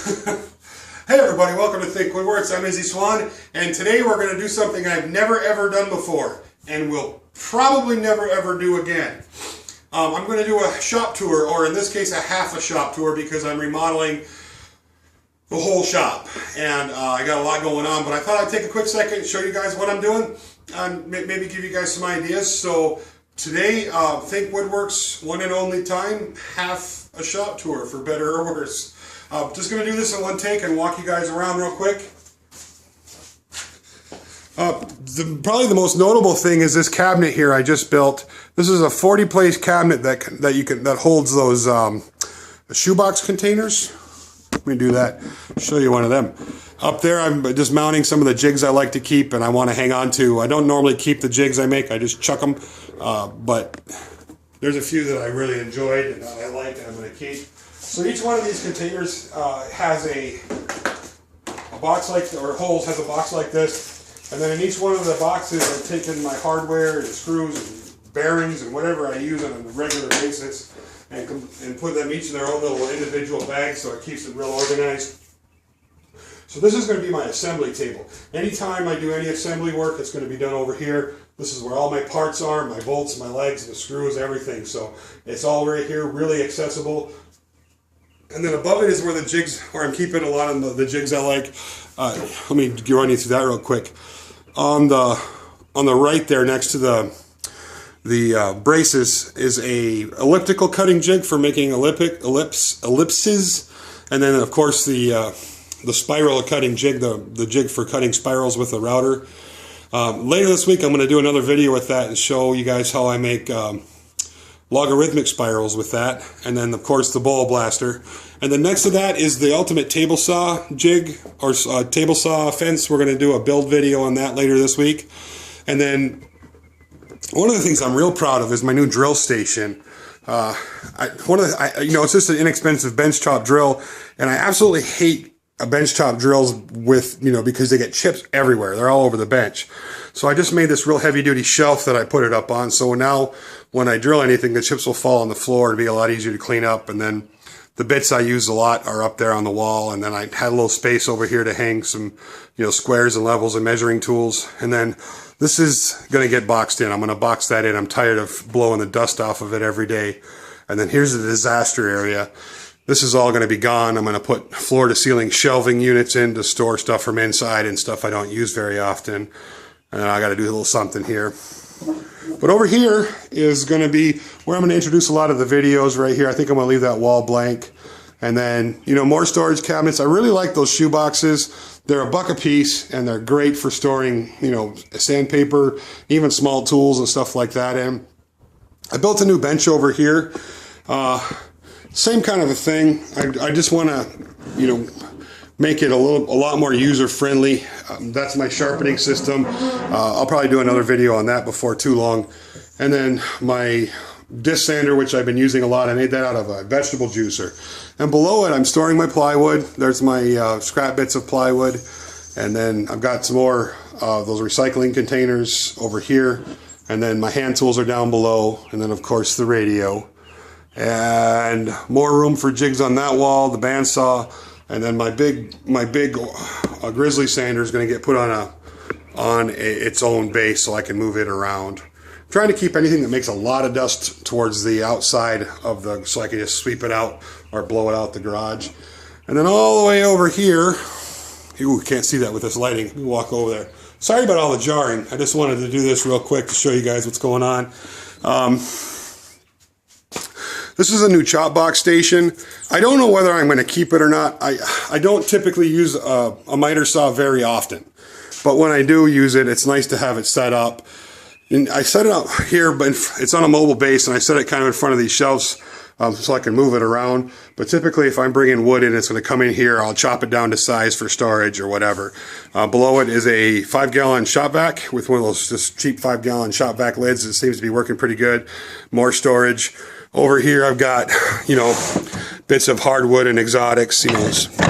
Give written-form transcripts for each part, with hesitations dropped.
Hey everybody, welcome to Think Woodworks. I'm Izzy Swan, and today we're going to do something I've never ever done before, and will probably never ever do again. I'm going to do a shop tour, or in this case a half a shop tour, because I'm remodeling the whole shop, and I got a lot going on, but I thought I'd take a quick second and show you guys what I'm doing, and maybe give you guys some ideas. So today, Think Woodworks, one and only time, half a shop tour, for better or worse. Just going to do this in one take and walk you guys around real quick. Probably the most notable thing is this cabinet here I just built. This is a 40-place cabinet that holds those shoebox containers. Let me do that. Show you one of them. Up there, I'm just mounting some of the jigs I like to keep and I want to hang on to. I don't normally keep the jigs I make. I just chuck them. But there's a few that I really enjoyed and that I like and I'm going to keep. So each one of these containers has a box like, or holes, has a box like this, and then in each one of the boxes I've taken my hardware and screws and bearings and whatever I use on a regular basis and put them each in their own little individual bags, so it keeps it real organized. So this is going to be my assembly table. Anytime I do any assembly work, it's going to be done over here. This is where all my parts are, my bolts, my legs, the screws, everything. So it's all right here, really accessible. And then above it is where the jigs, where I'm keeping a lot of the jigs I like. Let me run you through that real quick. On the right there, next to the braces, is a elliptical cutting jig for making ellipses, and then of course the spiral cutting jig, the jig for cutting spirals with a router. Later this week, I'm going to do another video with that and show you guys how I make logarithmic spirals with that, and then of course the bowl blaster. And then next to that is the ultimate table saw jig, or table saw fence. We're going to do a build video on that later this week. And then one of the things I'm real proud of is my new drill station. It's just an inexpensive bench top drill, and I absolutely hate bench top drills because they get chips everywhere. They're all over the bench. So I just made this real heavy duty shelf that I put it up on. So now when I drill anything, the chips will fall on the floor and be a lot easier to clean up. And then the bits I use a lot are up there on the wall. And then I had a little space over here to hang some, squares and levels and measuring tools. And then this is going to get boxed in. I'm going to box that in. I'm tired of blowing the dust off of it every day. And then here's the disaster area. This is all going to be gone. I'm going to put floor to ceiling shelving units in to store stuff from inside and stuff I don't use very often. And then I got to do a little something here. But over here is going to be where I'm going to introduce a lot of the videos right here. I think I'm going to leave that wall blank. And then, more storage cabinets. I really like those shoe boxes. They're $1 a piece and they're great for storing, sandpaper, even small tools and stuff like that in. I built a new bench over here. Same kind of a thing. I just want to, make it a lot more user-friendly. That's my sharpening system. I'll probably do another video on that before too long. And then my disc sander, which I've been using a lot, I made that out of a vegetable juicer. And below it, I'm storing my plywood. There's my scrap bits of plywood. And then I've got some more those recycling containers over here. And then my hand tools are down below. And then, of course, the radio. And more room for jigs on that wall, the bandsaw. And then my big grizzly sander is going to get put on its own base so I can move it around. I'm trying to keep anything that makes a lot of dust towards the outside of so I can just sweep it out or blow it out the garage. And then all the way over here, you can't see that with this lighting. Let me walk over there. Sorry about all the jarring. I just wanted to do this real quick to show you guys what's going on. This is a new chop box station. I don't know whether I'm going to keep it or not. I don't typically use a miter saw very often. But when I do use it, it's nice to have it set up. And I set it up here, but it's on a mobile base, and I set it kind of in front of these shelves so I can move it around. But typically, if I'm bringing wood in, it's going to come in here. I'll chop it down to size for storage or whatever. Below it is a 5-gallon shop vac with one of those just cheap 5-gallon shop vac lids. It seems to be working pretty good. More storage. Over here I've got, bits of hardwood and exotics,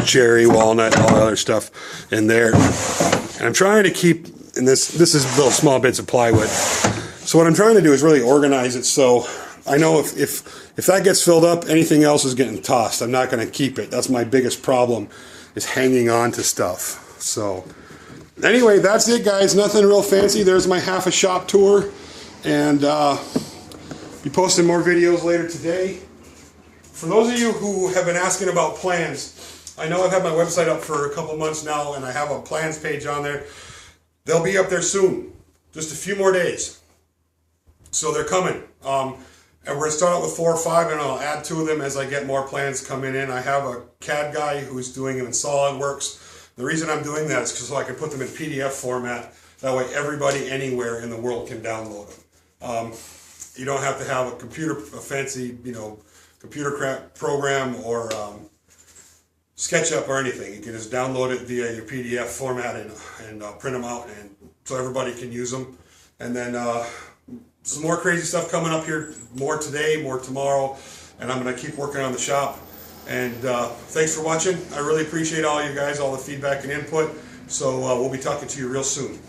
cherry, walnut, all that other stuff in there. And I'm trying to keep, and this is little small bits of plywood. So what I'm trying to do is really organize it so I know if that gets filled up, anything else is getting tossed. I'm not going to keep it. That's my biggest problem, is hanging on to stuff. So anyway, that's it, guys. Nothing real fancy. There's my half a shop tour, and be posting more videos later today. For those of you who have been asking about plans, I know I've had my website up for a couple months now, and I have a plans page on there. They'll be up there soon, just a few more days. So they're coming. And we're going to start out with 4 or 5, and I'll add 2 of them as I get more plans coming in. I have a CAD guy who's doing them in SolidWorks. The reason I'm doing that is so I can put them in PDF format. That way everybody anywhere in the world can download them. You don't have to have a fancy, computer program or SketchUp or anything. You can just download it via your PDF format and print them out, and so everybody can use them. And then some more crazy stuff coming up here, more today, more tomorrow, and I'm going to keep working on the shop. And thanks for watching. I really appreciate all you guys, all the feedback and input. So we'll be talking to you real soon.